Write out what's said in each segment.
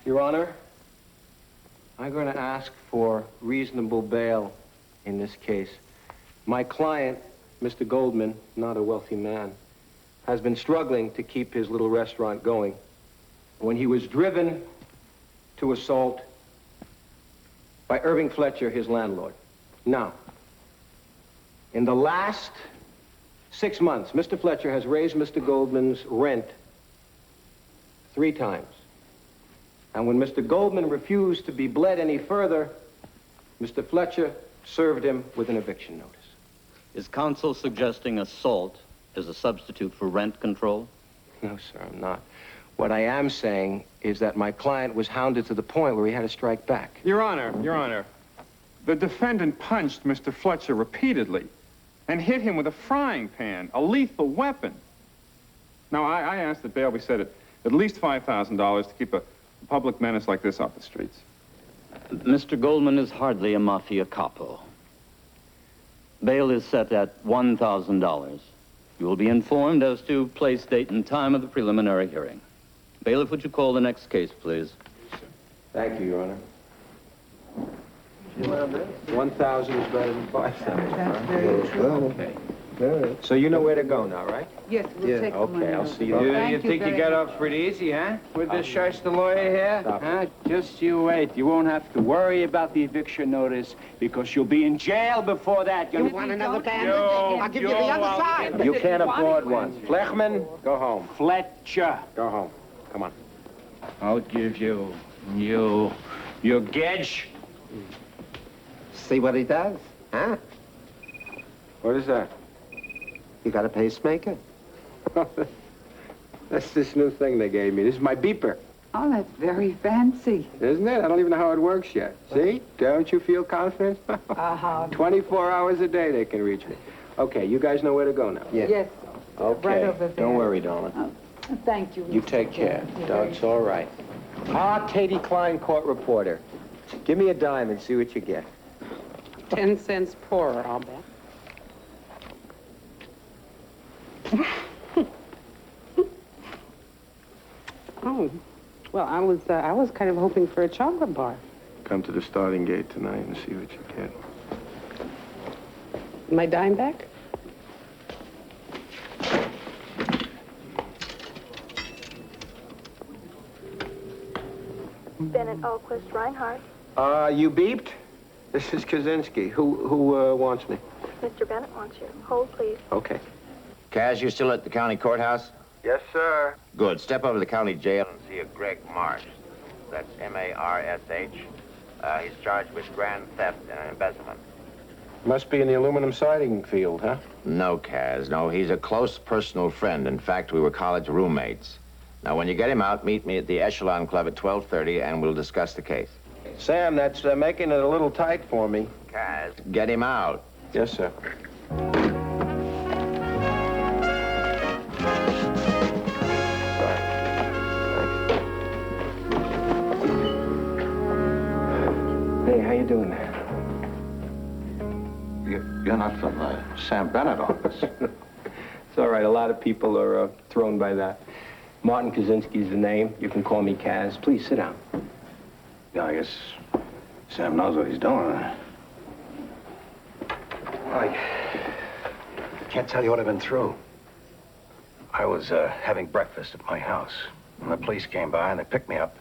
Your Honor, I'm going to ask for reasonable bail in this case. My client, Mr. Goldman, not a wealthy man, has been struggling to keep his little restaurant going when he was driven to assault by Irving Fletcher, his landlord. Now, in the last 6 months, Mr. Fletcher has raised Mr. Goldman's rent 3 times. And when Mr. Goldman refused to be bled any further, Mr. Fletcher served him with an eviction notice. Is counsel suggesting assault as a substitute for rent control? No, sir, I'm not. What I am saying is that my client was hounded to the point where he had to strike back. Your Honor, the defendant punched Mr. Fletcher repeatedly and hit him with a frying pan, a lethal weapon. Now, I asked that bail be set at least $5,000 to keep a public menace like this off the streets. Mr. Goldman is hardly a mafia capo. Bail is set at $1,000. You will be informed as to place, date, and time of the preliminary hearing. Bailiff, would you call the next case, please? Thank you, Your Honor. 1,000 is better than 5,000. That's very true. Okay. So you know where to go now, right? Yes, we'll take the money. Okay, I'll see you. Well, later. thank You think you very got much. off pretty easy, huh? With this shyster lawyer here? Stop it. Huh? Just you wait. You won't have to worry about the eviction notice because you'll be in jail before that. You want another band? Yo, I'll give you the other side. You can't afford one. Flechman, go home. Fletcher. Go home. Come on. I'll give you gedge. See what he does, huh? What is that? You got a pacemaker? That's this new thing they gave me. This is my beeper, Oh, that's very fancy. isn't it? I don't even know how it works yet. See? Don't you feel confident? 24 hours a day they can reach me. Okay, you guys know where to go now. Yes. Okay. Right over there. Don't worry, darling. Oh, thank you. You Mr. take care. You're No, very it's all right. Ah, Katie Klein, court reporter. Give me a dime and see what you get. 10 cents poorer, I'll bet. Oh, well, I was kind of hoping for a chocolate bar. Come to the starting gate tonight and see what you get. My dime back? Bennett, Alquist, Reinhardt. You beeped? This is Kaczynski. Who wants me? Mr. Bennett wants you. Hold, please. Okay. Kaz, you still at the county courthouse? Yes, sir. Good. Step over to the county jail and see a Greg Marsh. That's M-A-R-S-H. He's charged with grand theft and embezzlement. Must be in the aluminum siding field, huh? No, Kaz, no. He's a close personal friend. In fact, we were college roommates. Now, when you get him out, meet me at the Echelon Club at 12:30, and we'll discuss the case. Sam, that's making it a little tight for me. Kaz, get him out. Yes, sir. Hey, how you doing? You're not from Sam Bennett office. It's all right. A lot of people are thrown by that. Martin Kaczynski's the name. You can call me Kaz. Please sit down. Yeah, I guess Sam knows what he's doing. I can't tell you what I've been through. I was having breakfast at my house, and the police came by, and they picked me up,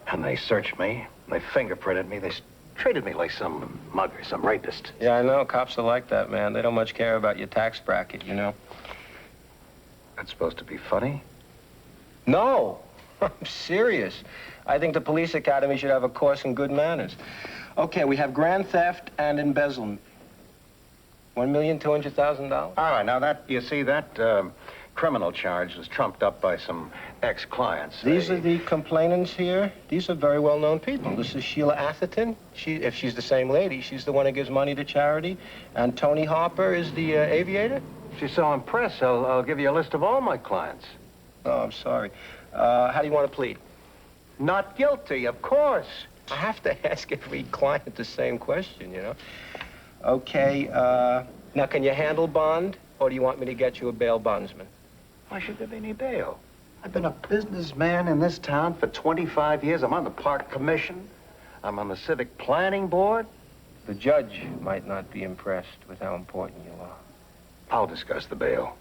and they searched me, and they fingerprinted me. They treated me like some mug or some rapist. Yeah, I know. Cops are like that, man. They don't much care about your tax bracket, you know. That's supposed to be funny? No, I'm serious. I think the police academy should have a course in good manners. Okay, we have grand theft and embezzlement. $1,200,000? All right, now that, you see, that criminal charge was trumped up by some ex-clients. These are the complainants here. These are very well-known people. This is Sheila Atherton. If she's the same lady, she's the one who gives money to charity. And Tony Harper is the aviator. If you're so impressed, I'll give you a list of all my clients. Oh, I'm sorry. How do you want to plead? Not guilty, of course. I have to ask every client the same question, you know. Okay, now can you handle bond, or do you want me to get you a bail bondsman? Why should there be any bail? I've been a businessman in this town for 25 years. I'm on the park commission. I'm on the civic planning board. The judge might not be impressed with how important you are. I'll discuss the bail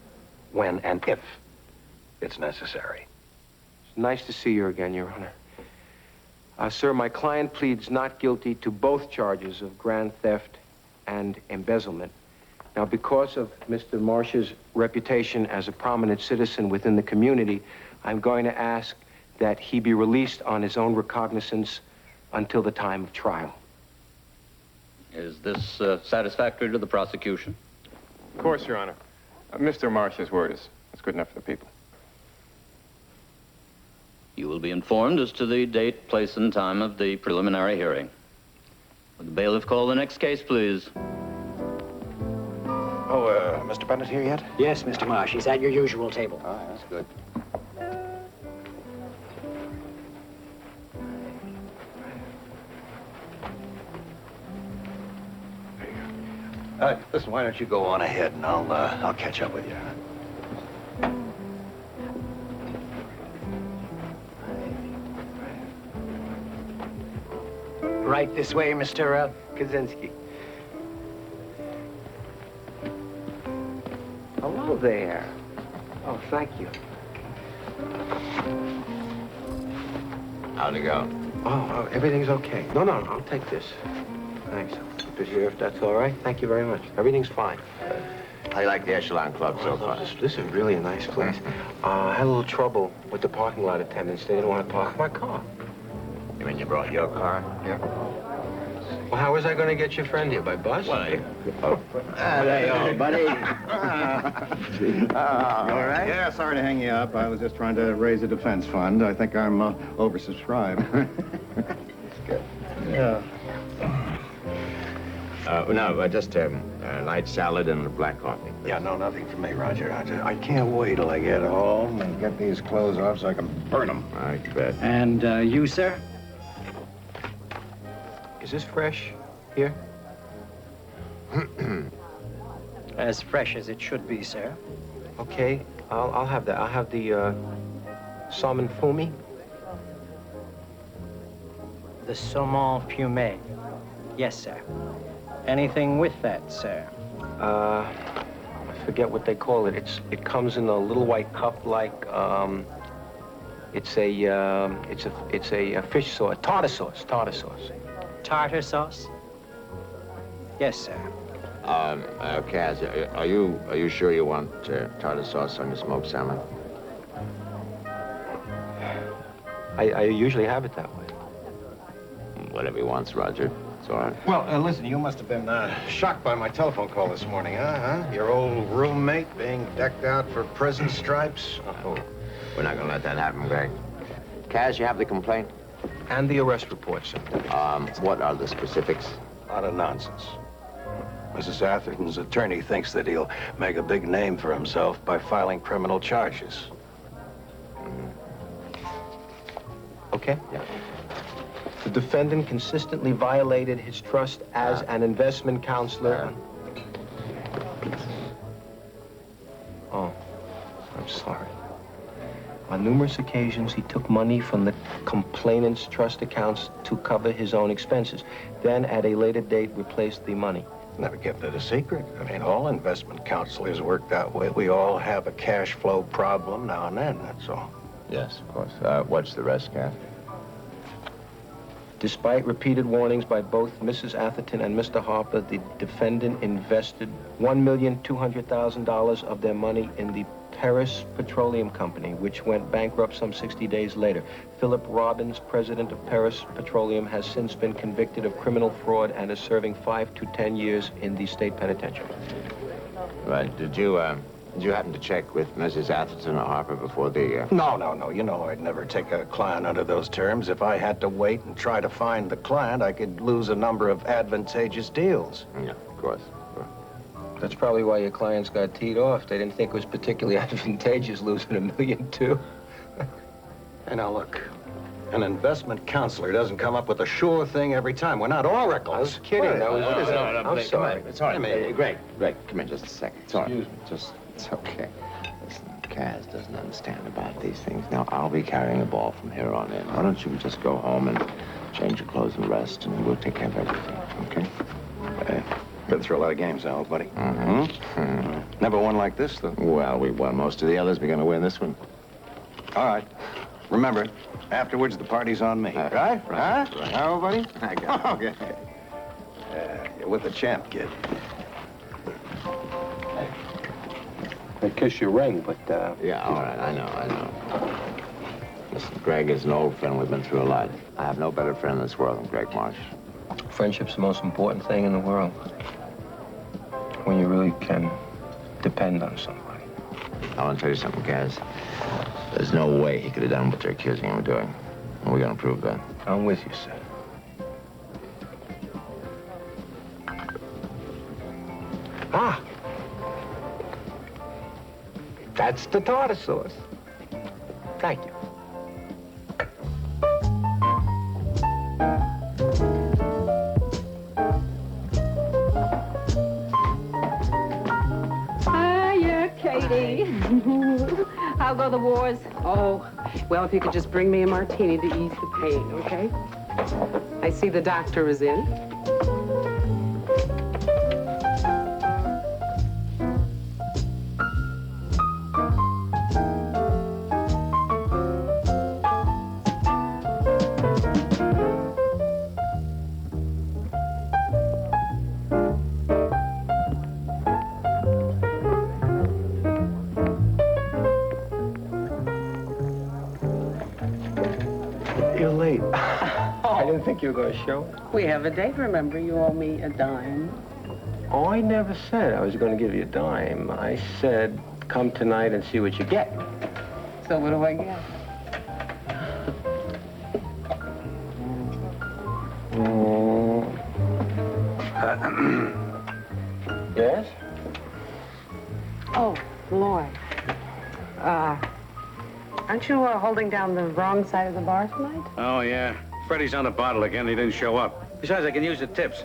when and if it's necessary. It's nice to see you again, Your Honor. Sir, my client pleads not guilty to both charges of grand theft and embezzlement. Now, because of Mr. Marsh's reputation as a prominent citizen within the community, I'm going to ask that he be released on his own recognizance until the time of trial. Is this satisfactory to the prosecution? Of course, Your Honor. Mr. Marsh's word is good enough for the people. You will be informed as to the date, place, and time of the preliminary hearing. Would the bailiff call the next case, please? Oh, Mr. Bennett here yet? Yes, Mr. Marsh. He's at your usual table. Oh, that's good. Listen, why don't you go on ahead and I'll catch up with you. Right this way, Mr. Kaczynski. Hello there. Oh, thank you. How'd it go? Oh, everything's okay. No, I'll take this. Thanks. I'll keep it here if that's all right. Thank you very much. Everything's fine. How you like the Echelon Club so far? This is really a nice place. I had a little trouble with the parking lot attendants. They didn't want to park my car. You mean you brought your car? Yeah. Well, how was I going to get your friend here? By bus? Well, There you are, buddy. all right? Yeah, sorry to hang you up. I was just trying to raise a defense fund. I think I'm oversubscribed. Yeah. No, just a light salad and a black coffee. Yeah, no, nothing for me, Roger. I can't wait till I get home and get these clothes off so I can burn them. I bet. And you, sir? Is this fresh here? As fresh as it should be, sir. Okay, I'll have that. I'll have the salmon fumi. The saumon fumé. Yes, sir. Anything with that, sir? I forget what they call it. It comes in a little white cup like it's a fish sauce, tartar sauce. Tartar sauce? Yes, sir. Kaz, are you sure you want tartar sauce on your smoked salmon? I usually have it that way. Whatever he wants, Roger. It's all right. Well, listen, you must have been shocked by my telephone call this morning, huh? Your old roommate being decked out for prison stripes? Oh, we're not gonna let that happen, Greg. Kaz, you have the complaint? And the arrest report, sir. What are the specifics? A lot of nonsense. Mrs. Atherton's attorney thinks that he'll make a big name for himself by filing criminal charges. Okay? Yeah. The defendant consistently violated his trust as an investment counselor. Oh, I'm sorry. On numerous occasions, he took money from the complainant's trust accounts to cover his own expenses. Then, at a later date, replaced the money. Never kept it a secret. I mean, all investment counselors work that way. We all have a cash flow problem now and then, that's all. Yes, of course. What's the rest, Kaz? Despite repeated warnings by both Mrs. Atherton and Mr. Harper, the defendant invested $1,200,000 of their money in the Paris Petroleum Company, which went bankrupt some 60 days later. Philip Robbins, president of Paris Petroleum, has since been convicted of criminal fraud and is serving 5 to 10 years in the state penitentiary. Right. Did you happen to check with Mrs. Atherton or Harper before the... No. You know I'd never take a client under those terms. If I had to wait and try to find the client, I could lose a number of advantageous deals. Yeah, of course. That's probably why your clients got teed off. They didn't think it was particularly advantageous losing $1 million, too. Hey, now look, an investment counselor doesn't come up with a sure thing every time. We're not oracles. I was kidding. What is it? I'm sorry. It's all right. Hey, Greg, come in just a second. It's all right. It's okay. Listen, Kaz doesn't understand about these things. Now, I'll be carrying the ball from here on in. Why don't you just go home and change your clothes and rest, and we'll take care of everything, okay? Been through a lot of games, Al, buddy. Mm-hmm. Never won like this, though. Well, we won most of the others. We're going to win this one. All right. Remember, afterwards, the party's on me. Right? Right. Huh? Right. All right, buddy? I got it. Okay. You're with the champ, kid. I kiss your ring, but, Yeah, all right. I know. Listen, Greg is an old friend. We've been through a lot. I have no better friend in this world than Greg Marsh. friendship's the most important thing in the world. When you really can depend on somebody. I want to tell you something, Kaz. There's no way he could have done what they're accusing him of doing. And we're going to prove that. I'm with you, sir. Ah! That's the tartar sauce. Thank you. Hiya, Katie. How go the wars? Oh, well, if you could just bring me a martini to ease the pain, okay? I see the doctor is in. You're late. I didn't think you were going to show. We have a date, remember? You owe me a dime. Oh, I never said I was going to give you a dime. I said, come tonight and see what you get. So what do I get? Yes? Oh, Lloyd. Aren't you holding down the wrong side of the bar tonight? Oh, yeah. Freddie's on the bottle again. He didn't show up. Besides, I can use the tips.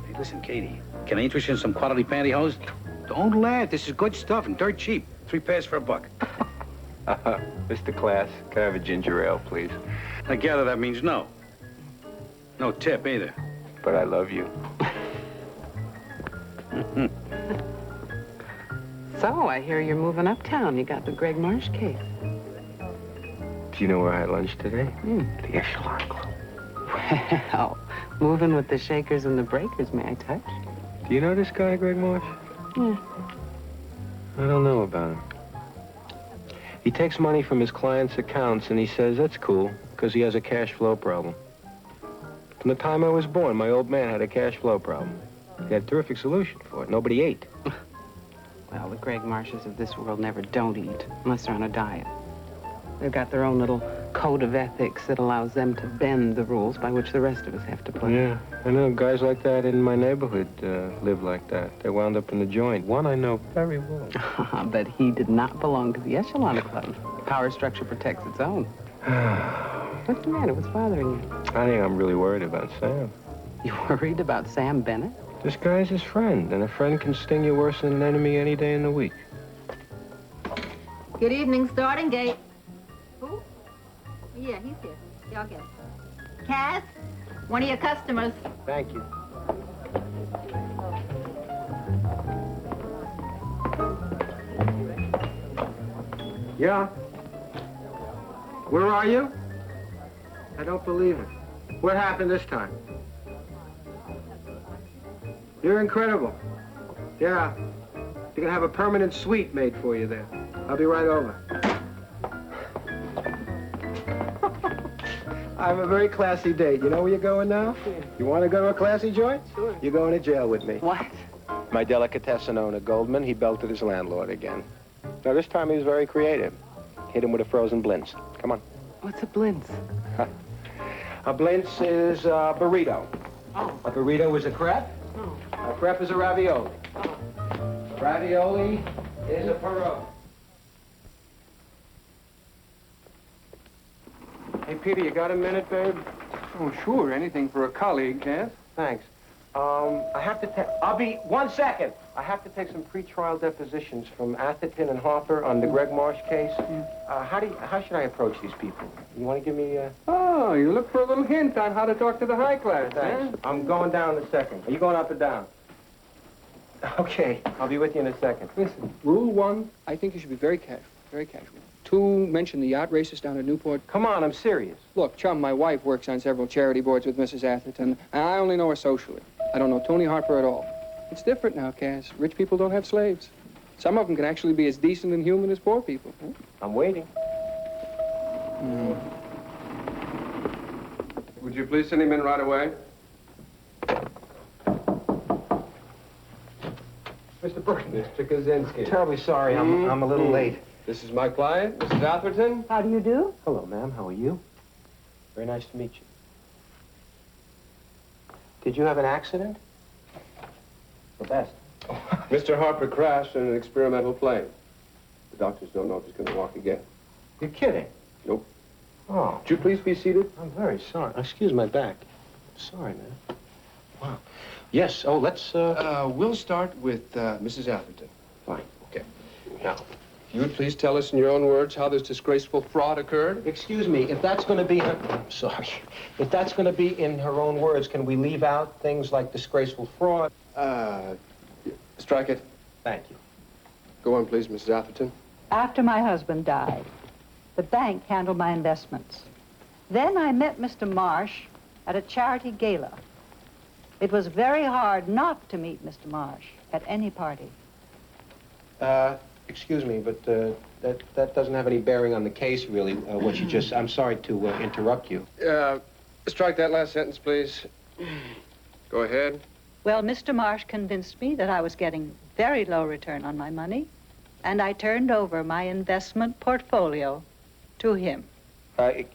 Hey, listen, Katie. Can I interest you in some quality pantyhose? Don't laugh. This is good stuff and dirt cheap. 3 pairs for $1. Mr. Class, can I have a ginger ale, please? I gather that means no. No tip either. But I love you. So, I hear you're moving uptown. You got the Greg Marsh case. Do you know where I had lunch today? The Echelon Club. Well, moving with the shakers and the breakers, may I touch? Do you know this guy, Greg Marsh? Yeah. I don't know about him. He takes money from his clients' accounts, and he says that's cool, because he has a cash flow problem. From the time I was born, my old man had a cash flow problem. He had a terrific solution for it. Nobody ate. Well, the Greg Marshes of this world never don't eat, unless they're on a diet. They've got their own little code of ethics that allows them to bend the rules by which the rest of us have to play. Yeah, I know guys like that in my neighborhood live like that. They wound up in the joint. One I know very well. But he did not belong to the Echelon Club. Power structure protects its own. What's the matter? What's bothering you? I think I'm really worried about Sam. You worried about Sam Bennett? This guy's his friend, and a friend can sting you worse than an enemy any day in the week. Good evening, starting gate. Who? Yeah, he's here. Yeah, I'll get him. Kaz, one of your customers. Thank you. Yeah? Where are you? I don't believe it. What happened this time? You're incredible. Yeah. You're gonna have a permanent suite made for you there. I'll be right over. I have a very classy date. You know where you're going now? You want to go to a classy joint? Sure. You're going to jail with me. What? My delicatessen owner, Goldman, he belted his landlord again. Now, this time he was very creative. Hit him with a frozen blintz. Come on. What's a blintz? A blintz is a burrito. Oh. A burrito is a crepe. Oh. A crepe is a ravioli. Ravioli is a pierogi. Hey, Peter, you got a minute, babe? Oh, sure. Anything for a colleague, Kaz. Thanks. I have to take... I'll be... 1 second. I have to take some pre-trial depositions from Atherton and Harper on the Greg Marsh case. How should I approach these people? You want to give me Oh, you look for a little hint on how to talk to the high class, Thanks. I'm going down in a second. Are you going up or down? Okay, I'll be with you in a second. Listen, rule 1, I think you should be very casual, very casual. 2, mention the yacht races down at Newport. Come on, I'm serious. Look, Chum, my wife works on several charity boards with Mrs. Atherton, and I only know her socially. I don't know Tony Harper at all. It's different now, Kaz. Rich people don't have slaves. Some of them can actually be as decent and human as poor people. Huh? I'm waiting. Would you please send him in right away? Mr. Burton. Mr. Kaczynski. Terribly sorry, I'm a little late. This is my client, Mrs. Atherton. How do you do? Hello, ma'am. How are you? Very nice to meet you. Did you have an accident? The best. Mr. Harper crashed in an experimental plane. The doctors don't know if he's going to walk again. You're kidding? Nope. Oh, Would you please be seated? I'm very sorry. Excuse my back. Sorry, man. Wow. Yes, oh, let's, We'll start with Mrs. Atherton. Fine. Okay. Now, if you would please tell us in your own words how this disgraceful fraud occurred. Excuse me, if that's going to be her... I'm sorry. If that's going to be in her own words, can we leave out things like disgraceful fraud? Strike it. Thank you. Go on, please, Mrs. Atherton. After my husband died, the bank handled my investments. Then I met Mr. Marsh at a charity gala. It was very hard not to meet Mr. Marsh at any party. Excuse me, but that doesn't have any bearing on the case, really, what you just... I'm sorry to interrupt you. Strike that last sentence, please. Go ahead. Well, Mr. Marsh convinced me that I was getting very low return on my money, and I turned over my investment portfolio to him.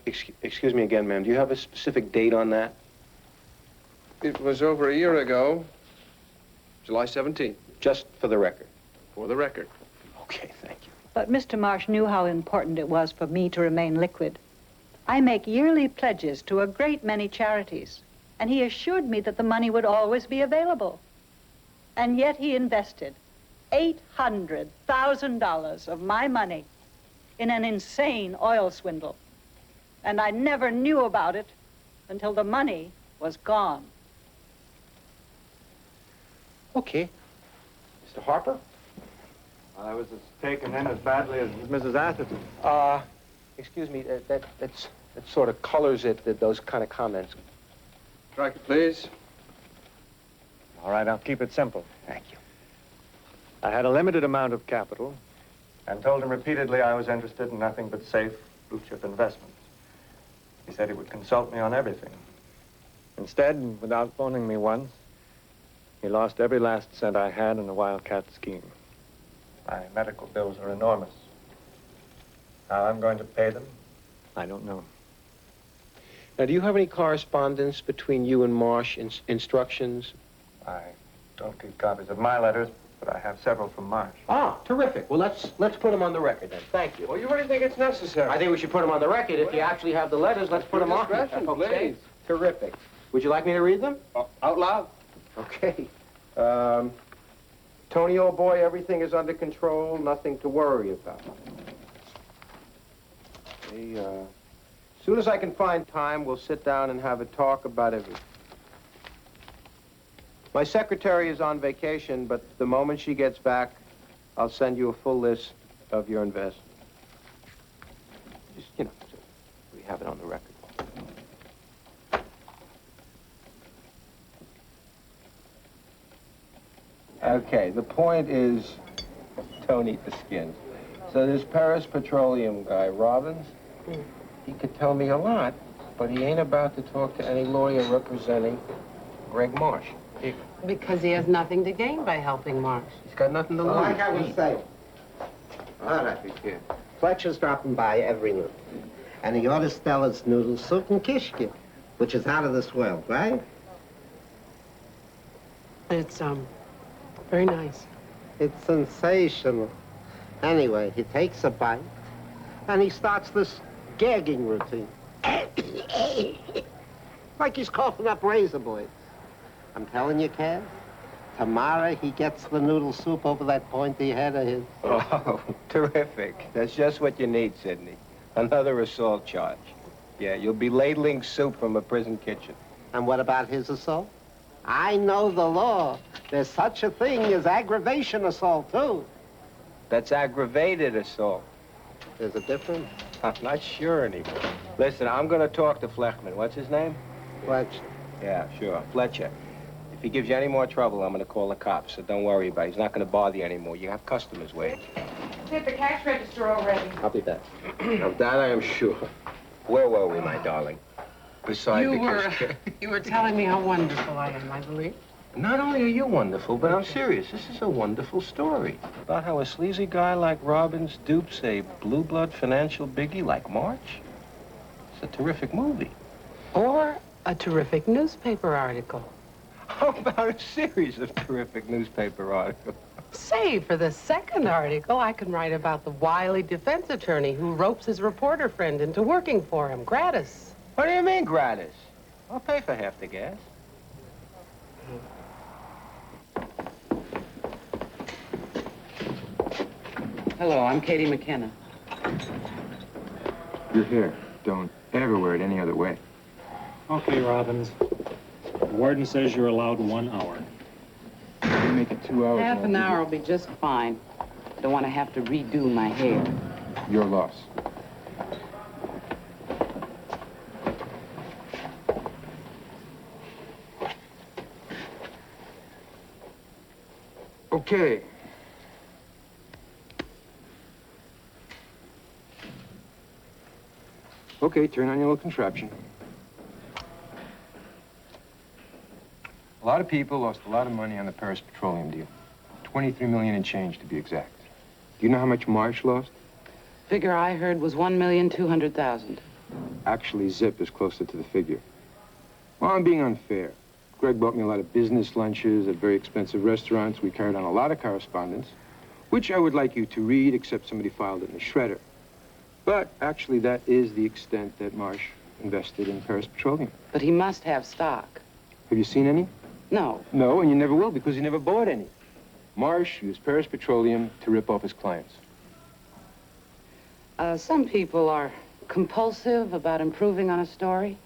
Excuse me again, ma'am. Do you have a specific date on that? It was over a year ago, July 17th. Just for the record. For the record. Okay, thank you. But Mr. Marsh knew how important it was for me to remain liquid. I make yearly pledges to a great many charities, and he assured me that the money would always be available. And yet he invested $800,000 of my money in an insane oil swindle. And I never knew about it until the money was gone. Okay. Mr. Harper? I was taken in as badly as Mrs. Atherton. Excuse me, that sort of colors it, those kind of comments. Strike it, please. All right, I'll keep it simple. Thank you. I had a limited amount of capital and told him repeatedly I was interested in nothing but safe blue chip investments. He said he would consult me on everything. Instead, without phoning me once, he lost every last cent I had in the Wildcat scheme. My medical bills are enormous. How I'm going to pay them, I don't know. Now, do you have any correspondence between you and Marsh, instructions? I don't keep copies of my letters, but I have several from Marsh. Ah, terrific. Well, let's put them on the record then. Thank you. Well, you really think it's necessary? I think we should put them on the record. If you actually have the letters, let's put them on. Discretion, Okay. please. Terrific. Would you like me to read them? Out loud. Okay. Tony, old boy, everything is under control. Nothing to worry about. Okay, as soon as I can find time, we'll sit down and have a talk about everything. My secretary is on vacation, but the moment she gets back, I'll send you a full list of your investments. Just, so we have it on the record. Okay, the point is, don't eat the skins. So this Paris Petroleum guy, Robbins, he could tell me a lot, but he ain't about to talk to any lawyer representing Greg Marsh. Because he has nothing to gain by helping Marsh. He's got nothing to lose. Like I was saying. All right. Fletcher's dropping by every noon. And he orders Stella's noodle soup and kishkin, which is out of this world, right? It's, very nice. It's sensational. Anyway, he takes a bite, and he starts this gagging routine. Like he's coughing up razor blades. I'm telling you, Kaz, tomorrow he gets the noodle soup over that pointy head of his. Oh, terrific. That's just what you need, Sidney. Another assault charge. Yeah, you'll be ladling soup from a prison kitchen. And what about his assault? I know the law. There's such a thing as aggravation assault, too. That's aggravated assault. There's a difference? I'm not sure anymore. Listen, I'm going to talk to Flechman. What's his name? Fletcher. Yeah, sure. Fletcher. If he gives you any more trouble, I'm going to call the cops, so don't worry about it. He's not going to bother you anymore. You have customers waiting. Hit the cash register already. I'll be back. Of that I am sure. Where were we, my darling? Beside the kiss. You were telling me how wonderful I am, I believe. Not only are you wonderful, but I'm serious. This is a wonderful story about how a sleazy guy like Robbins dupes a blue-blood financial biggie like March. It's a terrific movie. Or a terrific newspaper article. How about a series of terrific newspaper articles? Say, for the second article, I can write about the wily defense attorney who ropes his reporter friend into working for him, gratis. What do you mean, gratis? I'll pay for half the gas. Hello, I'm Katie McKenna. You're here. Don't ever wear it any other way. Okay, Robbins. The warden says you're allowed 1 hour. You make it 2 hours. Half an hour will be just fine. I don't want to have to redo my hair. Your loss. Okay. Okay, turn on your little contraption. A lot of people lost a lot of money on the Paris petroleum deal. 23 million and change, to be exact. Do you know how much Marsh lost? Figure I heard was 1,200,000. Actually, Zip is closer to the figure. Well, I'm being unfair. Greg bought me a lot of business lunches at very expensive restaurants. We carried on a lot of correspondence, which I would like you to read, except somebody filed it in the shredder. But actually, that is the extent that Marsh invested in Paris Petroleum. But he must have stock. Have you seen any? No. No, and you never will, because he never bought any. Marsh used Paris Petroleum to rip off his clients. Some people are compulsive about improving on a story.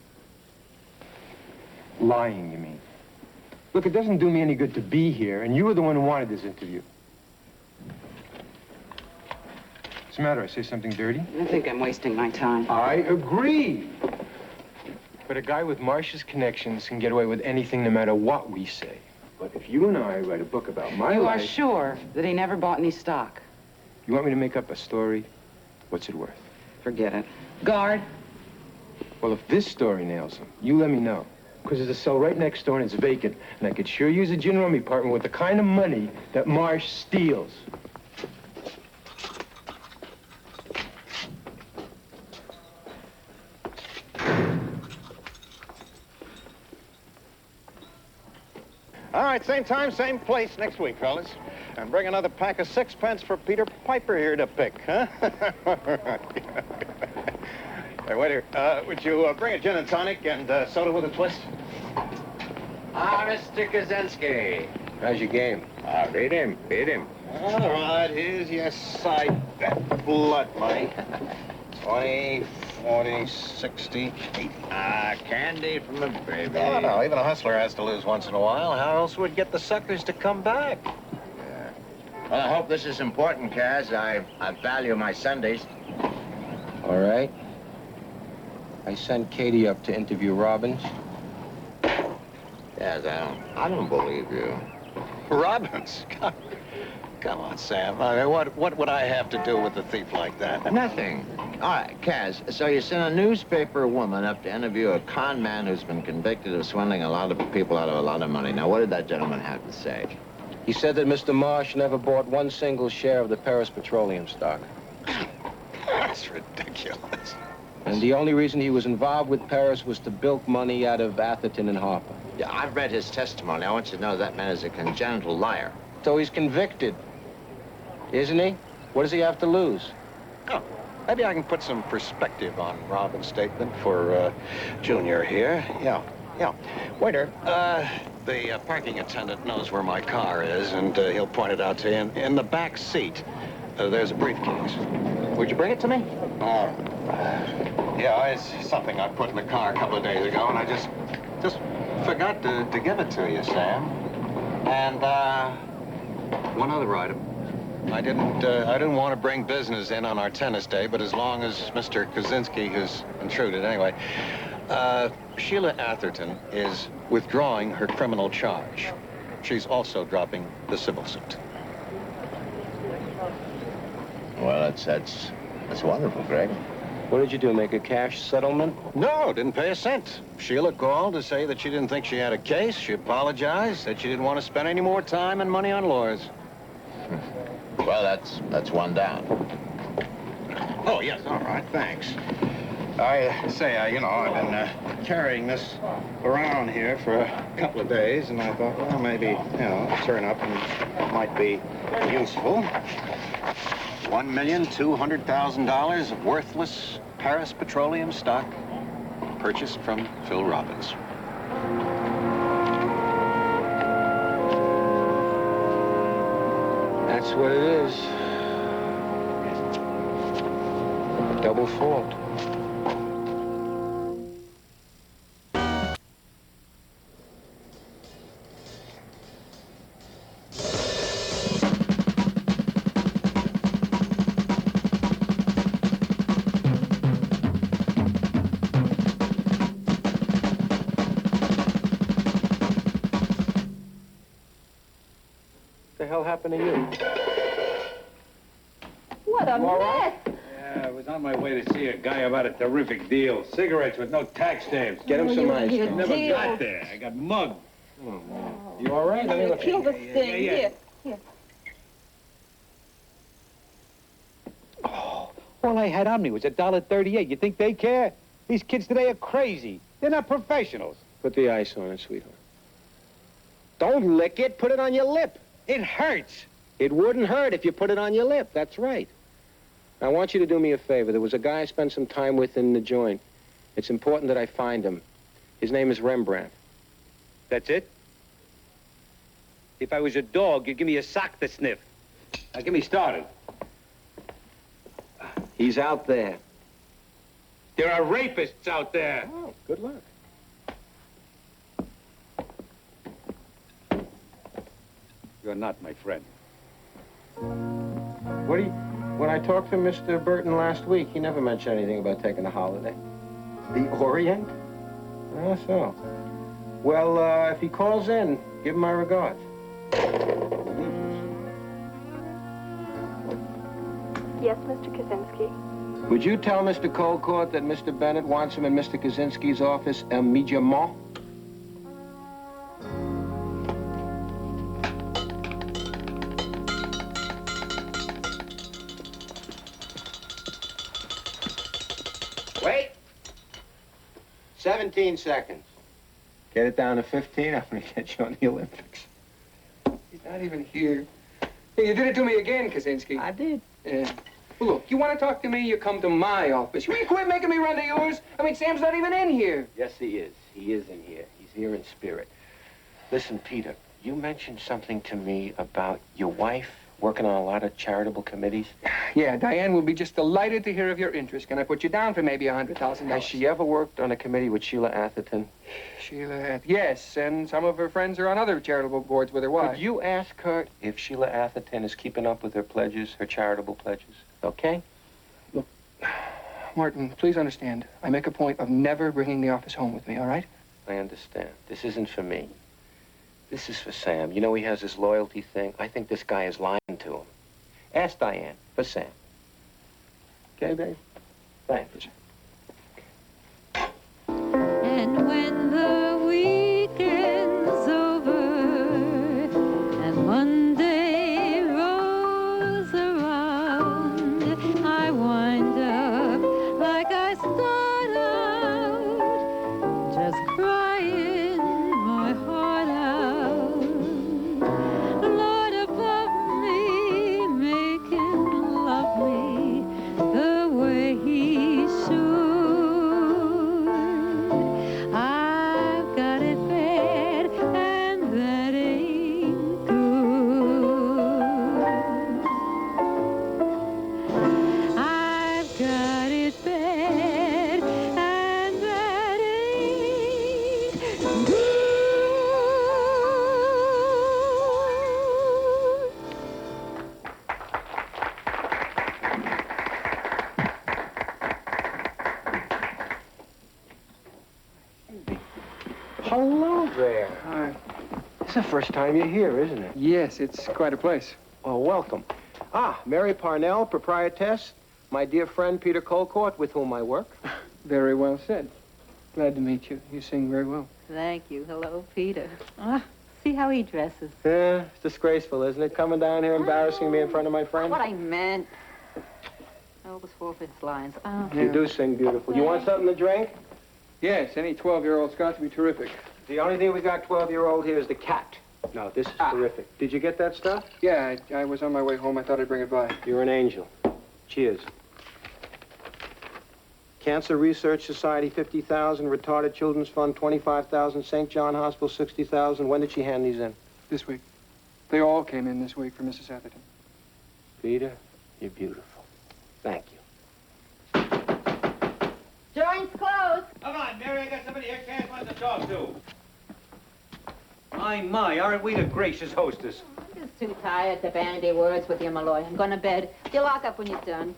Lying, you mean? Look, it doesn't do me any good to be here, and you were the one who wanted this interview. What's the matter? I say something dirty? I think I'm wasting my time. I agree. But a guy with Marsh's connections can get away with anything no matter what we say. But if you and I write a book about my You life... are sure that he never bought any stock? You want me to make up a story? What's it worth? Forget it. Guard. Well, if this story nails him, you let me know. Because there's a cell right next door and it's vacant. And I could sure use a gin and rummy partner with the kind of money that Marsh steals. All right, same time, same place next week, fellas. And bring another pack of sixpence for Peter Piper here to pick, huh? Hey, waiter, would you bring a gin and tonic and soda with a twist? Mr. Kaczynski. How's your game? Beat him, beat him. All right, here's your side bet. Blood money. 20, 40, 60, 80. Candy from a baby. Oh, no, even a hustler has to lose once in a while. How else would get the suckers to come back? Yeah. Well, I hope this is important, Kaz. I value my Sundays. All right. I sent Katie up to interview Robbins. Yes, I don't believe you. Robbins? Come on, Sam. I mean, what would I have to do with a thief like that? Nothing. All right, Kaz, so you sent a newspaper woman up to interview a con man who's been convicted of swindling a lot of people out of a lot of money. Now, what did that gentleman have to say? He said that Mr. Marsh never bought one single share of the Paris Petroleum stock. That's ridiculous. And the only reason he was involved with Paris was to bilk money out of Atherton and Harper. Yeah, I've read his testimony. I want you to know that man is a congenital liar. So he's convicted, isn't he? What does he have to lose? Oh, maybe I can put some perspective on Robin's statement for Junior here. Yeah. Waiter, The parking attendant knows where my car is, and he'll point it out to you. In the back seat, there's a briefcase. Would you bring it to me? Yeah, it's something I put in the car a couple of days ago, and I just forgot to give it to you, Sam. And, one other item. I didn't want to bring business in on our tennis day, but as long as Mr. Kaczynski has intruded, anyway. Sheila Atherton is withdrawing her criminal charge. She's also dropping the civil suit. Well, that's wonderful, Greg. What did you do, make a cash settlement? No, didn't pay a cent. Sheila called to say that she didn't think she had a case. She apologized, said she didn't want to spend any more time and money on lawyers. Well, that's one down. Oh, yes, all right, thanks. I say, you know, I've been carrying this around here for a couple of days, and I thought, well, maybe, you know, turn up and it might be useful. $1,200,000 of worthless Paris petroleum stock purchased from Phil Robbins. That's what it is. Double fault. What the hell happened to you? What a mess! Yeah, I was on my way to see a guy about a terrific deal. Cigarettes with no tax stamps. Get him some ice. I never got there. I got mugged. Oh, man. You all right? I'm gonna kill the thing. Yeah. Here. Oh, all I had on me was $1.38. You think they care? These kids today are crazy. They're not professionals. Put the ice on it, sweetheart. Don't lick it. Put it on your lip. It hurts. It wouldn't hurt if you put it on your lip. That's right. Now, I want you to do me a favor. There was a guy I spent some time with in the joint. It's important that I find him. His name is Rembrandt. That's it? If I was a dog, you'd give me a sock to sniff. Now, get me started. He's out there. There are rapists out there. Oh, good luck. You're not my friend. When I talked to Mr. Burton last week, he never mentioned anything about taking a holiday. The Orient? Oh, so. Well, if he calls in, give him my regards. Yes, Mr. Kaczynski. Would you tell Mr. Colcourt that Mr. Bennett wants him in Mr. Kaczynski's office immediately? Wait. 17 seconds. Get it down to 15, I'm gonna get you on the Olympics. He's not even here. Hey, you did it to me again, Kaczynski. I did. Yeah. Well, look, you want to talk to me, you come to my office. Will you quit making me run to yours? I mean, Sam's not even in here. Yes, he is. He is in here. He's here in spirit. Listen, Peter, you mentioned something to me about your wife working on a lot of charitable committees. Yeah, Diane will be just delighted to hear of your interest. Can I put you down for maybe $100,000? Has she ever worked on a committee with Sheila Atherton? Sheila, yes, and some of her friends are on other charitable boards with her. Why? Could you ask her if Sheila Atherton is keeping up with her pledges, her charitable pledges? Okay? Look, Martin, please understand. I make a point of never bringing the office home with me, all right? I understand. This isn't for me. This is for Sam. You know he has this loyalty thing. I think this guy is lying to him. Ask Diane for Sam. Okay, babe? Thanks. And when the weekend's over and Monday rolls around, I wind up like I start out, just crying my heart out. Lord above me, make him love me the way he should. I Hello there. Hi. It's the first time you're here, isn't it? Yes, it's quite a place. Well, welcome. Ah, Mary Parnell, proprietress. My dear friend Peter Colcourt, with whom I work. Very well said. Glad to meet you. You sing very well. Thank you. Hello, Peter. See how he dresses. Yeah, it's disgraceful, isn't it? Coming down here embarrassing me in front of my friends. What I meant. Elvis forfeits lines. Oh. You do sing beautiful. You want something to drink? Yes, any 12-year-old's got to be terrific. The only thing we got 12-year-old here is the cat. No, this is terrific. Did you get that stuff? Yeah, I was on my way home. I thought I'd bring it by. You're an angel. Cheers. Cancer Research Society, 50,000. Retarded Children's Fund, 25,000. St. John Hospital, 60,000. When did she hand these in? This week. They all came in this week for Mrs. Atherton. Peter, you're beautiful. Thank you. Joint's closed. Come on, Mary, I got somebody here Cass wants to talk to. My, aren't we the gracious hostess? I'm just too tired to bandy words with you, Malloy. I'm going to bed. You lock up when you're done.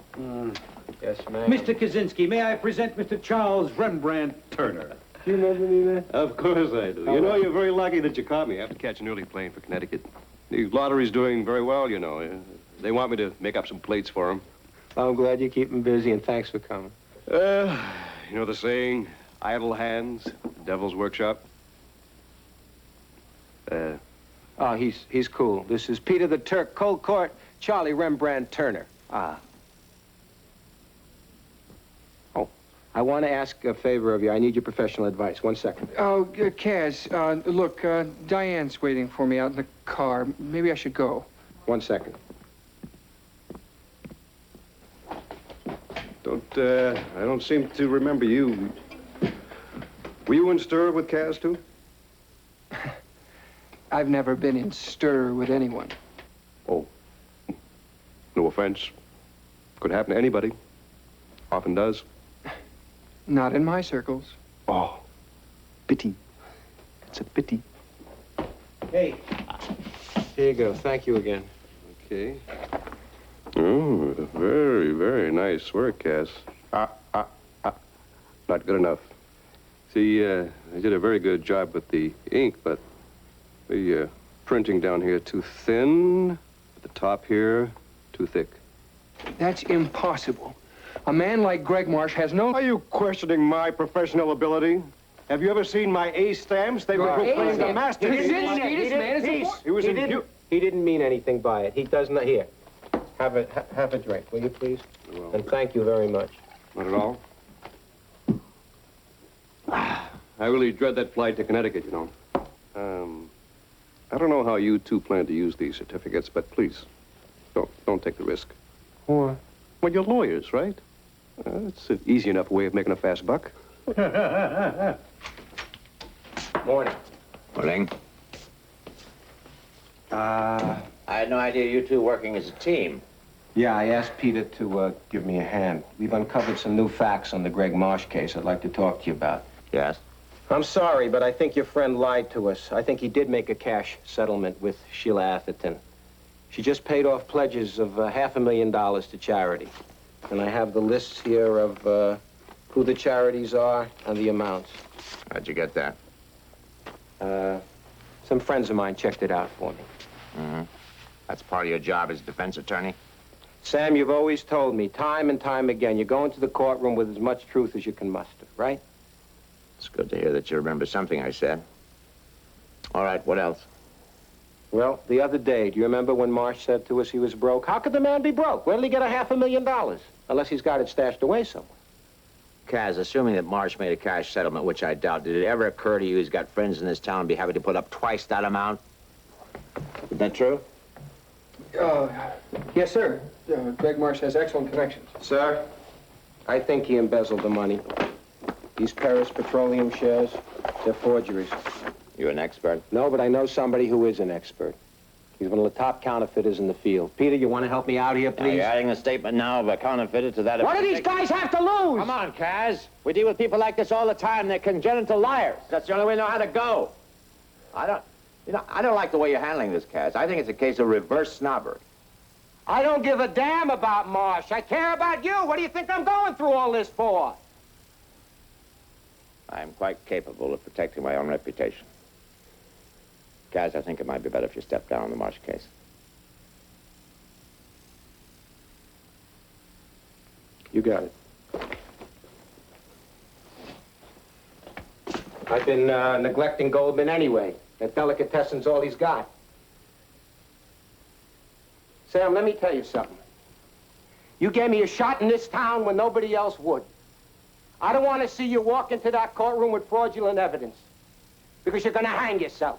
Yes, ma'am. Mr. Kaczynski, may I present Mr. Charles Rembrandt Turner? Do you remember me, man? Of course I do. You know, you're very lucky that you caught me. I have to catch an early plane for Connecticut. The lottery's doing very well, you know. They want me to make up some plates for them. I'm glad you keep him busy, and thanks for coming. You know the saying, idle hands, devil's workshop? Oh, he's cool. This is Peter the Turk Colcourt, Charlie Rembrandt Turner. Ah. Oh, I want to ask a favor of you. I need your professional advice. 1 second. Oh, Kaz, look, Diane's waiting for me out in the car. Maybe I should go. 1 second. I don't seem to remember you. Were you in stir with Kaz, too? I've never been in stir with anyone. Oh. No offense. Could happen to anybody. Often does. Not in my circles. Oh. Pity. It's a pity. Hey. Here you go. Thank you again. Okay. Oh, very, very nice work, Cass. Not good enough. See, I did a very good job with the ink, but the printing down here too thin. At the top here, too thick. That's impossible. A man like Greg Marsh has no... Are you questioning my professional ability? Have you ever seen my A stamps? They were proclaimed a masterpiece. He didn't mean anything by it. He does not. Here, have a drink, will you please? Well, and thank you very much. Not at all. I really dread that flight to Connecticut, you know. I don't know how you two plan to use these certificates, but please, don't take the risk. Why? Well, you're lawyers, right? It's an easy enough way of making a fast buck. Morning. Morning. I had no idea you two working as a team. Yeah, I asked Peter to give me a hand. We've uncovered some new facts on the Greg Marsh case I'd like to talk to you about. Yes? I'm sorry, but I think your friend lied to us. I think he did make a cash settlement with Sheila Atherton. She just paid off pledges of $500,000 to charity. And I have the lists here of who the charities are and the amounts. How'd you get that? Some friends of mine checked it out for me. Mm-hmm. That's part of your job as a defense attorney? Sam, you've always told me, time and time again, you go into the courtroom with as much truth as you can muster, right? It's good to hear that you remember something I said. All right, what else? Well, the other day, do you remember when Marsh said to us he was broke? How could the man be broke? Where did he get $500,000? Unless he's got it stashed away somewhere. Kaz, assuming that Marsh made a cash settlement, which I doubt, did it ever occur to you he's got friends in this town and be happy to put up twice that amount? Is that true? Yes, sir. Greg Marsh has excellent connections. Sir, I think he embezzled the money. These Paris Petroleum shares, they're forgeries. You an expert? No, but I know somebody who is an expert. He's one of the top counterfeiters in the field. Peter, you want to help me out here, please? Are you adding a statement now of a counterfeiter to that? What do these guys have to lose? Come on, Kaz. We deal with people like this all the time. They're congenital liars. That's the only way we know how to go. I don't like the way you're handling this, Kaz. I think it's a case of reverse snobbery. I don't give a damn about Marsh. I care about you. What do you think I'm going through all this for? I am quite capable of protecting my own reputation. Kaz, I think it might be better if you step down on the Marsh case. You got it. I've been neglecting Goldman anyway. That delicatessen's all he's got. Sam, let me tell you something. You gave me a shot in this town when nobody else would. I don't want to see you walk into that courtroom with fraudulent evidence, because you're going to hang yourself.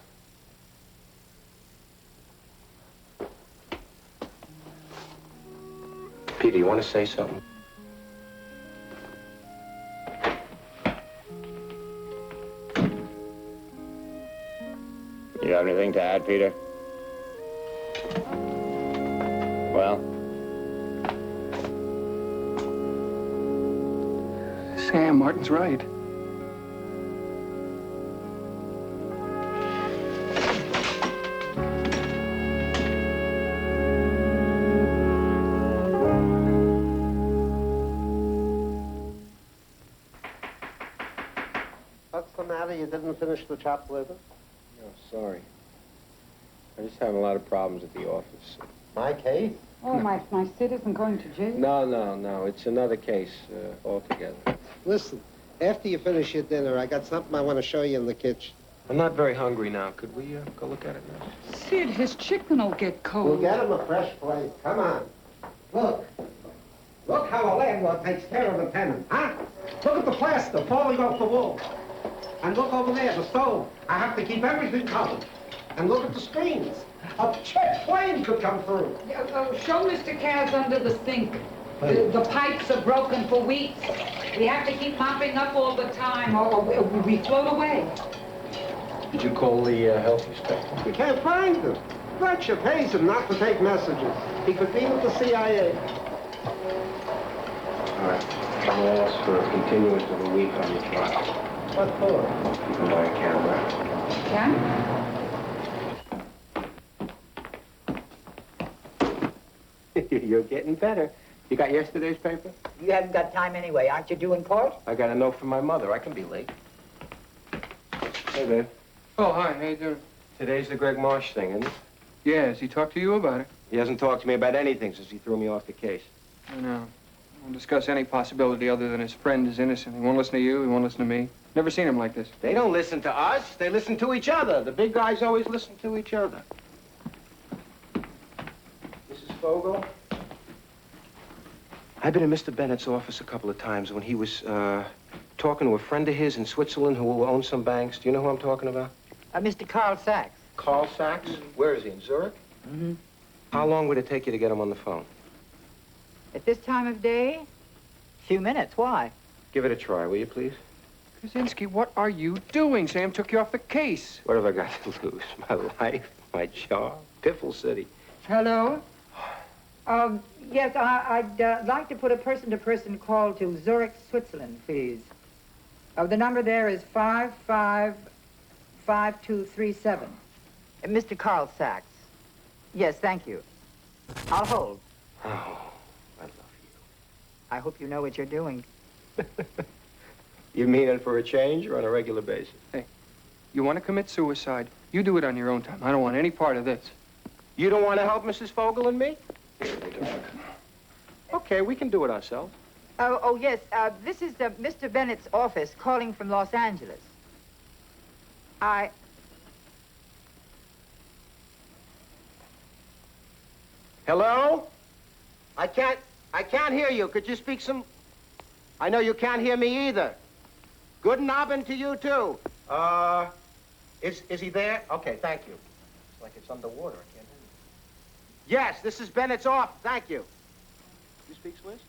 Peter, you want to say something? You have anything to add, Peter? Well? Sam, Martin's right. What's the matter? You didn't finish the chopped liver? No, sorry. I just have a lot of problems at the office. My case? Oh, my citizen going to jail? No. It's another case altogether. Listen, after you finish your dinner, I got something I want to show you in the kitchen. I'm not very hungry now. Could we go look at it now? Sid, his chicken will get cold. We'll get him a fresh plate. Come on. Look. Look how a landlord takes care of a tenant, huh? Look at the plaster falling off the wall. And look over there, the stove. I have to keep everything covered. And look at the screens. A jet plane could come through. Show Mr. Kaz under the sink. The pipes are broken for weeks. We have to keep mopping up all the time, or we float away. Did you call the health inspector? You can't find him. Fletcher pays him not to take messages. He could be with the CIA. All right. I'm going to ask for a continuance of a week on your trial. What for? You can buy a camera. Yeah? You're getting better. You got yesterday's paper? You haven't got time anyway. Aren't you due in court? I got a note from my mother. I can be late. Hey, babe. Oh, hi. How you doing? Today's the Greg Marsh thing, isn't it? Yeah, has he talked to you about it? He hasn't talked to me about anything since he threw me off the case. I know. Won't discuss any possibility other than his friend is innocent. He won't listen to you. He won't listen to me. Never seen him like this. They don't listen to us. They listen to each other. The big guys always listen to each other. Mrs. Fogel? I've been in Mr. Bennett's office a couple of times when he was talking to a friend of his in Switzerland who owns some banks. Do you know who I'm talking about? Mr. Carl Sachs. Carl Sachs? Where is he, in Zurich? Mm-hmm. How long would it take you to get him on the phone? At this time of day? A few minutes. Why? Give it a try, will you, please? Kaczynski, what are you doing? Sam took you off the case. What have I got to lose? My life? My job? Piffle City. Hello? Yes, I'd like to put a person-to-person call to Zurich, Switzerland, please. The number there is 555237. Mr. Carl Sachs. Yes, thank you. I'll hold. Oh, I love I hope you know what you're doing. you. You mean it for a change or on a regular basis? Hey, you want to commit suicide, you do it on your own time. I don't want any part of this. You don't want to help Mrs. Fogel and me? Okay, we can do it ourselves. Oh, yes. This is Mr. Bennett's office calling from Los Angeles. Hello? I can't hear you. Could you speak some? I know you can't hear me either. Good nobbin to you, too. Is he there? Okay, thank you. It's like it's underwater. I can't hear you. Yes, this is Bennett's off. Thank you. You speak Swiss?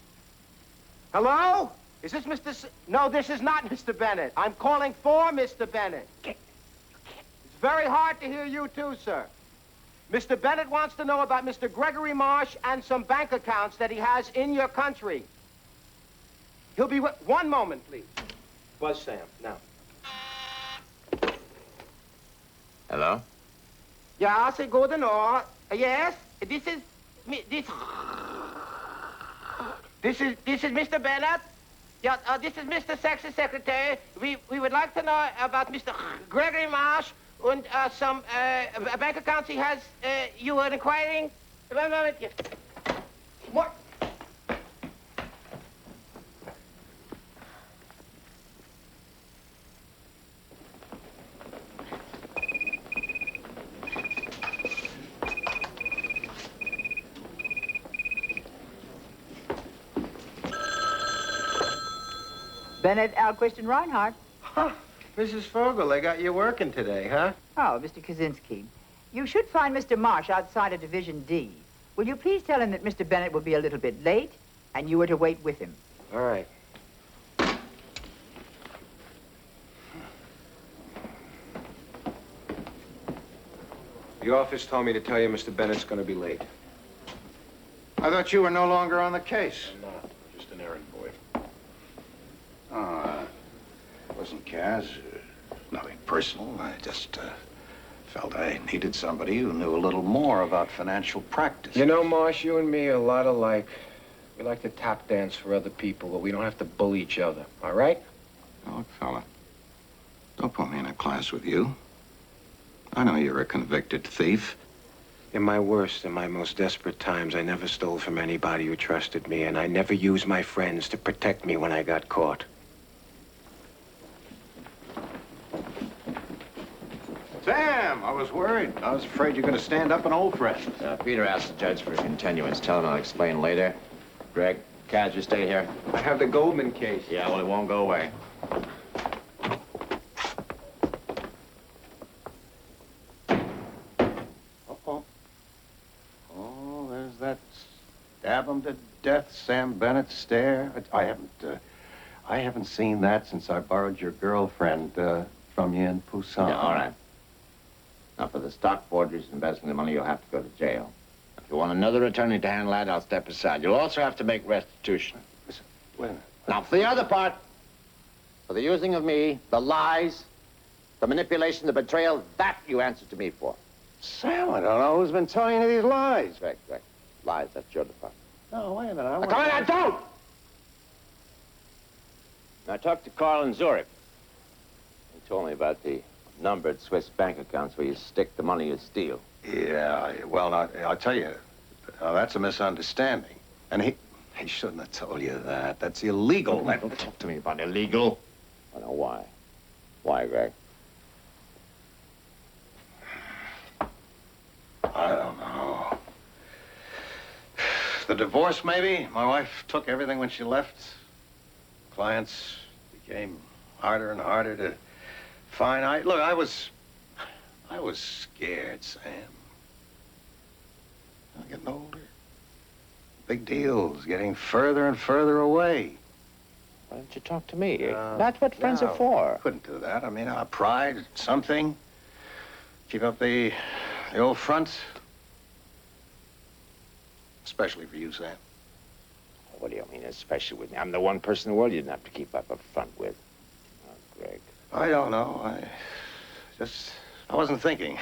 Hello? Is this Mr. No, this is not Mr. Bennett. I'm calling for Mr. Bennett. It's very hard to hear you, too, sir. Mr. Bennett wants to know about Mr. Gregory Marsh and some bank accounts that he has in your country. He'll be with... One moment, please. Buzz Sam, now. Hello? Yeah, say good and all. Yes, this is Mr. Bennett. Yeah, this is Mr. Sachs's secretary. We would like to know about Mr. Gregory Marsh and some bank accounts he has. You were inquiring? One moment. What? Bennett, Alquist, and Reinhardt. Huh. Mrs. Fogel, they got you working today, huh? Oh, Mr. Kaczynski, you should find Mr. Marsh outside of Division D. Will you please tell him that Mr. Bennett will be a little bit late, and you are to wait with him? All right. The office told me to tell you Mr. Bennett's going to be late. I thought you were no longer on the case. I'm not. Just an errand boy. Oh, wasn't KAZ. Nothing personal. I just felt I needed somebody who knew a little more about financial practice. You know, Marsh, you and me are a lot alike. We like to tap dance for other people, but we don't have to bully each other, all right? Now, look, fella, don't put me in a class with you. I know you're a convicted thief. In my worst and my most desperate times, I never stole from anybody who trusted me, and I never used my friends to protect me when I got caught. Sam, I was worried. I was afraid you're going to stand up an old friend. Peter asked the judge for a continuance. Tell him I'll explain later. Greg, KAZ, you stay here. I have the Goldman case. Yeah, well, it won't go away. Uh-oh. Oh, there's that stab him to death, Sam Bennett stare. I haven't seen that since I borrowed your girlfriend from you in Busan. Yeah, all right. Now, for the stock forgeries and embezzling the money, you'll have to go to jail. If you want another attorney to handle that, I'll step aside. You'll also have to make restitution. Listen, wait a minute. Now, for the other part, for the using of me, the lies, the manipulation, the betrayal, that you answer to me for. Sam, I don't know who's been telling you these lies. Right. Lies, that's your department. No, wait a minute. Now, come on, I don't! Now, I talked to Carl in Zurich. He told me about the numbered Swiss bank accounts where you stick the money you steal. Yeah, well, I'll tell you, that's a misunderstanding. And he shouldn't have told you that. That's illegal. Don't talk to me about illegal. I know why. Why, Greg? I don't know. The divorce, maybe? My wife took everything when she left. Clients became harder and harder to find. Look, I was scared, Sam. I'm getting older. Big deals getting further and further away. Why don't you talk to me? That's what friends are for. Couldn't do that. I mean, pride, something. Keep up the old front. Especially for you, Sam. What do you mean, especially with me? I'm the one person in the world you didn't have to keep up front with. Oh, Greg. I don't know. I wasn't thinking.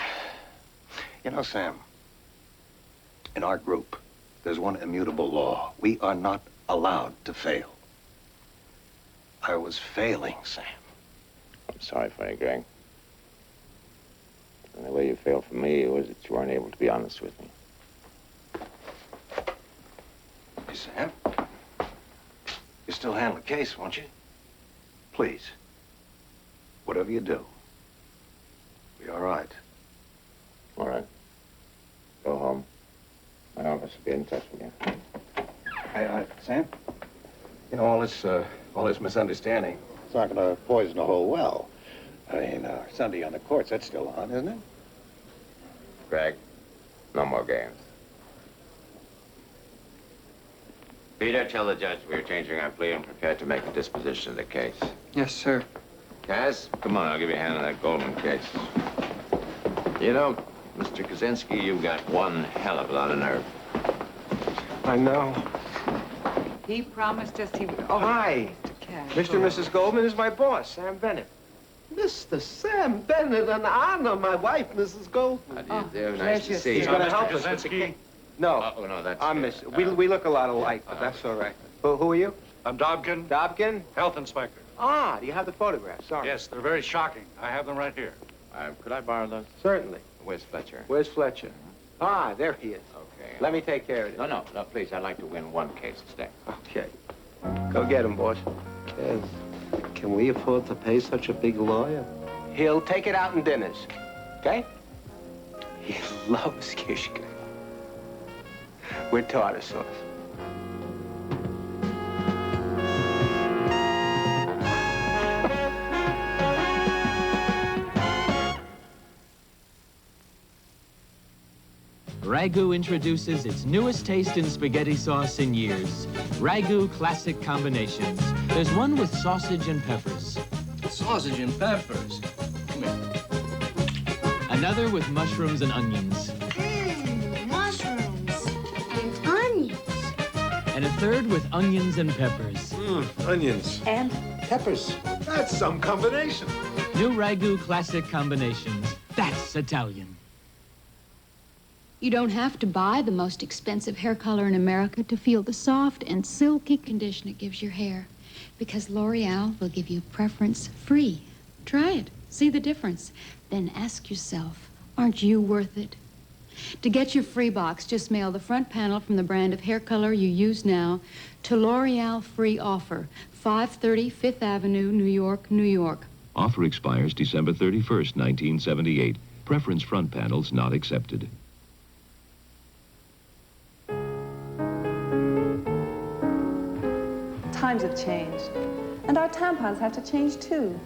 You know, Sam, in our group, there's one immutable law. We are not allowed to fail. I was failing, Sam. I'm sorry for you, Greg. And the way you failed for me was that you weren't able to be honest with me. Hey, Sam, you still handle the case, won't you? Please. Whatever you do, be all right. All right. Go home. My office will be in touch with you. Hey, Sam, you know, all this misunderstanding, it's not going to poison the whole well. I mean, Sunday on the courts, that's still on, isn't it? Greg, no more games. Peter, tell the judge we're changing our plea and prepared to make a disposition of the case. Yes, sir. KAZ, come on, I'll give you a hand on that Goldman case. You know, Mr. Kaczynski, you've got one hell of a lot of nerve. I know. He promised us he would... Oh, hi. Mr. and Mrs. Goldman is my boss, Sam Bennett. Mr. Sam Bennett, an honor, my wife, Mrs. Goldman. How do you do? Nice to see you. He's going to help us. No. Oh, no, that's... I'm Miss. We look a lot alike, but that's all right. Who are you? I'm Dobkin. Dobkin? Health inspector. Ah, do you have the photographs? Sorry. Yes, they're very shocking. I have them right here. Could I borrow those? Certainly. Where's Fletcher? Where's Fletcher? Ah, there he is. Okay. Let me take care of it. No, please. I'd like to win one case instead. Okay. Go get him, boss. Yes. Can we afford to pay such a big lawyer? He'll take it out in dinners, okay? He loves Kishka. With tartar sauce. Ragu introduces its newest taste in spaghetti sauce in years. Ragu Classic Combinations. There's one with sausage and peppers. Sausage and peppers. Come here. Another with mushrooms and onions. Mushrooms and onions. And a third with onions and peppers. Onions. And peppers. That's some combination. New Ragu Classic Combinations. That's Italian. You don't have to buy the most expensive hair color in America to feel the soft and silky condition it gives your hair. Because L'Oreal will give you preference free. Try it. See the difference. Then ask yourself, aren't you worth it? To get your free box, just mail the front panel from the brand of hair color you use now to L'Oreal Free Offer, 530 Fifth Avenue, New York, New York. Offer expires December 31st, 1978. Preference front panels not accepted. Times have changed, and our tampons have to change too.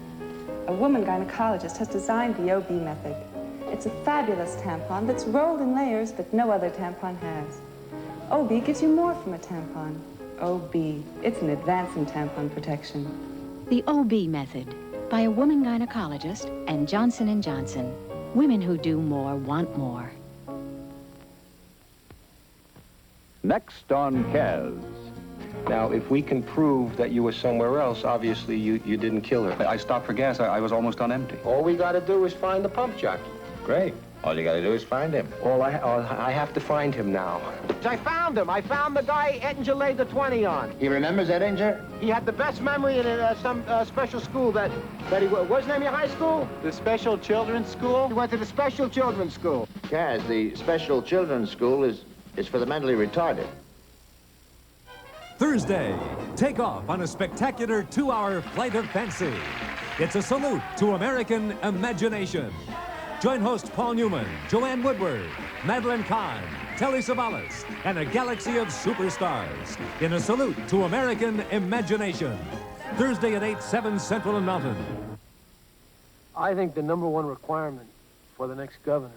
A woman gynecologist has designed the OB method. It's a fabulous tampon that's rolled in layers that no other tampon has. OB gives you more from a tampon. OB, it's an advance in tampon protection. The OB method by a woman gynecologist and Johnson & Johnson. Women who do more want more. Next on KAZ. Now, if we can prove that you were somewhere else, obviously you didn't kill her. I stopped for gas. I was almost on empty. All we got to do is find the pump jockey. Great. All you got to do is find him. I have to find him now. I found him. I found the guy Ettinger laid the 20 on. He remembers Ettinger? He had the best memory in some special school that he... What's the name of your high school? The Special Children's School? He went to the Special Children's School. KAZ, the Special Children's School is for the mentally retarded. Thursday, take off on a spectacular 2-hour flight of fancy. It's a salute to American imagination. Join host Paul Newman, Joanne Woodward, Madeline Kahn, Telly Savalas, and a galaxy of superstars in a salute to American imagination. Thursday at 8, 7 Central and Mountain. I think the #1 requirement for the next governor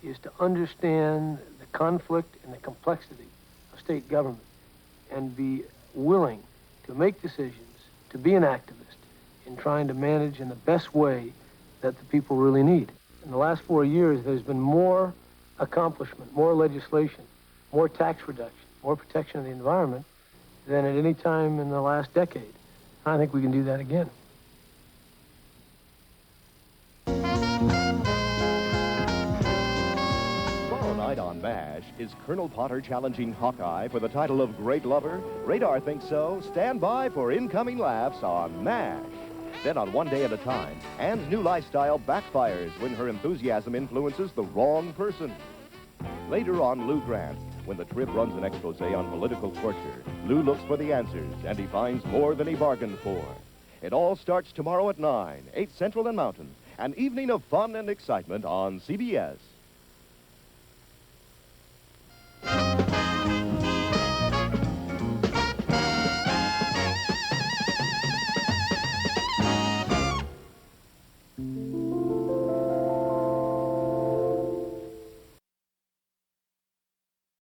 is to understand the conflict and the complexity of state government and be willing to make decisions, to be an activist in trying to manage in the best way that the people really need. In the last 4 years, there's been more accomplishment, more legislation, more tax reduction, more protection of the environment than at any time in the last decade. I think we can do that again. Tonight on MASH, is Colonel Potter challenging Hawkeye for the title of Great Lover? Radar thinks so. Stand by for incoming laughs on MASH. Then on One Day at a Time, Anne's new lifestyle backfires when her enthusiasm influences the wrong person. Later on Lou Grant, when the trip runs an expose on political torture, Lou looks for the answers, and he finds more than he bargained for. It all starts tomorrow at 9, 8 Central and Mountain, an evening of fun and excitement on CBS.